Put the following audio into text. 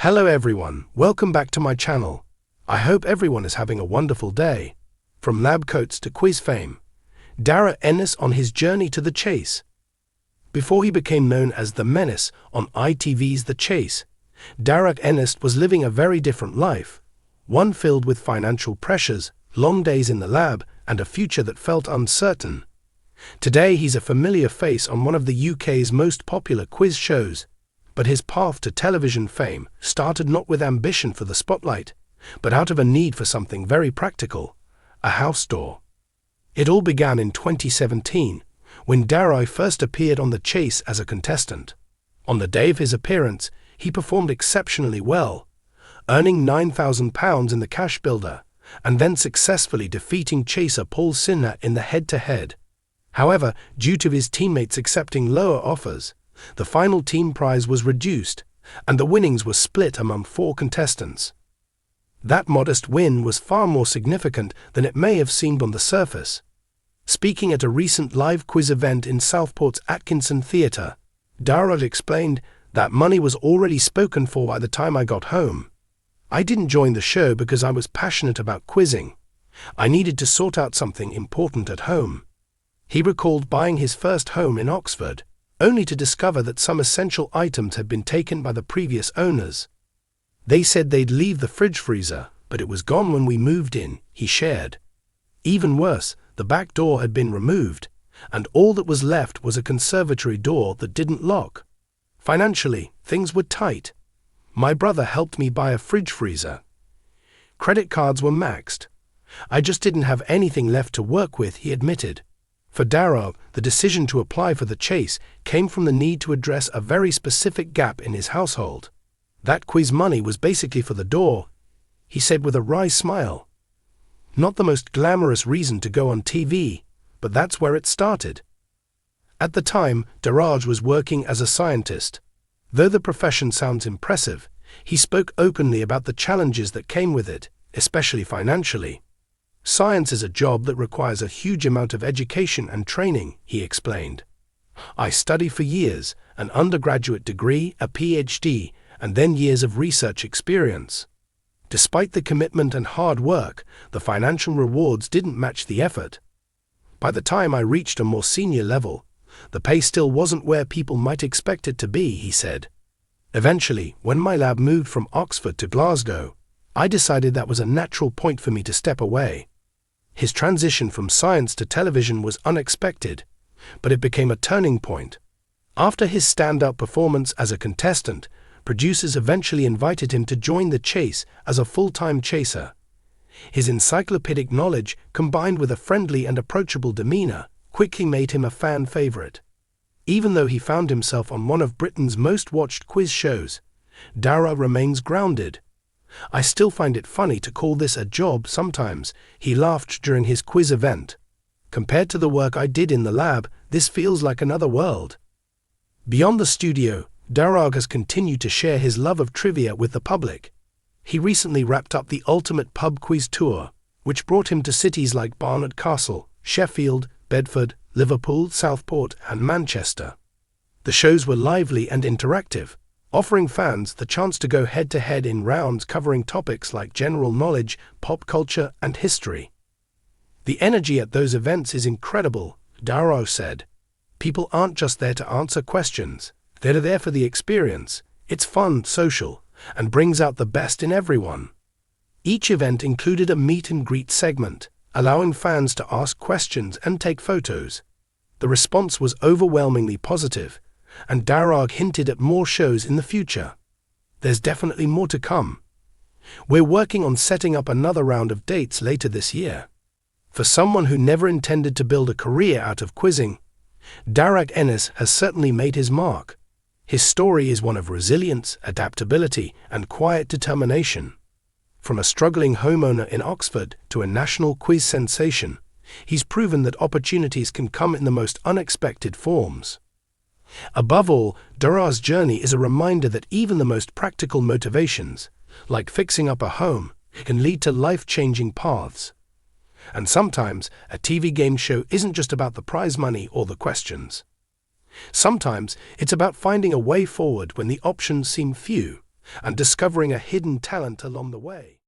Hello everyone, welcome back to my channel. I hope everyone is having a wonderful day. From lab coats to quiz fame, Darragh Ennis on his journey to the chase. Before he became known as the Menace on ITV's The Chase, Darragh Ennis was living a very different life, one filled with financial pressures, long days in the lab, and a future that felt uncertain. Today he's a familiar face on one of the UK's most popular quiz shows, but his path to television fame started not with ambition for the spotlight, but out of a need for something very practical, a house door. It all began in 2017, when Darragh first appeared on The Chase as a contestant. On the day of his appearance, he performed exceptionally well, earning £9,000 in the cash builder, and then successfully defeating chaser Paul Sinha in the head-to-head. However, due to his teammates accepting lower offers, the final team prize was reduced, and the winnings were split among 4 contestants. That modest win was far more significant than it may have seemed on the surface. Speaking at a recent live quiz event in Southport's Atkinson Theatre, Darragh explained that money was already spoken for by the time I got home. I didn't join the show because I was passionate about quizzing. I needed to sort out something important at home. He recalled buying his first home in Oxford, only to discover that some essential items had been taken by the previous owners. They said they'd leave the fridge freezer, but it was gone when we moved in, he shared. Even worse, the back door had been removed, and all that was left was a conservatory door that didn't lock. Financially, things were tight. My brother helped me buy a fridge freezer. Credit cards were maxed. I just didn't have anything left to work with, he admitted. For Darragh, the decision to apply for The Chase came from the need to address a very specific gap in his household. That quiz money was basically for the door, he said with a wry smile. Not the most glamorous reason to go on TV, but that's where it started. At the time, Darragh was working as a scientist. Though the profession sounds impressive, he spoke openly about the challenges that came with it, especially financially. Science is a job that requires a huge amount of education and training, he explained. I studied for years, an undergraduate degree, a PhD, and then years of research experience. Despite the commitment and hard work, the financial rewards didn't match the effort. By the time I reached a more senior level, the pay still wasn't where people might expect it to be, he said. Eventually, when my lab moved from Oxford to Glasgow, I decided that was a natural point for me to step away. His transition from science to television was unexpected, but it became a turning point. After his stand-up performance as a contestant, producers eventually invited him to join The Chase as a full-time chaser. His encyclopedic knowledge, combined with a friendly and approachable demeanor, quickly made him a fan favorite. Even though he found himself on one of Britain's most watched quiz shows, Darragh remains grounded. I still find it funny to call this a job sometimes, he laughed during his quiz event. Compared to the work I did in the lab, this feels like another world. Beyond the studio, Darragh has continued to share his love of trivia with the public. He recently wrapped up the Ultimate Pub Quiz Tour, which brought him to cities like Barnard Castle, Sheffield, Bedford, Liverpool, Southport, and Manchester. The shows were lively and interactive, offering fans the chance to go head-to-head in rounds covering topics like general knowledge, pop culture, and history. The energy at those events is incredible, Darragh said. People aren't just there to answer questions, they're there for the experience. It's fun, social, and brings out the best in everyone. Each event included a meet-and-greet segment, allowing fans to ask questions and take photos. The response was overwhelmingly positive, and Darragh hinted at more shows in the future. There's definitely more to come. We're working on setting up another round of dates later this year. For someone who never intended to build a career out of quizzing, Darragh Ennis has certainly made his mark. His story is one of resilience, adaptability, and quiet determination. From a struggling homeowner in Oxford to a national quiz sensation, he's proven that opportunities can come in the most unexpected forms. Above all, Darragh's journey is a reminder that even the most practical motivations, like fixing up a home, can lead to life-changing paths. And sometimes, a TV game show isn't just about the prize money or the questions. Sometimes, it's about finding a way forward when the options seem few, and discovering a hidden talent along the way.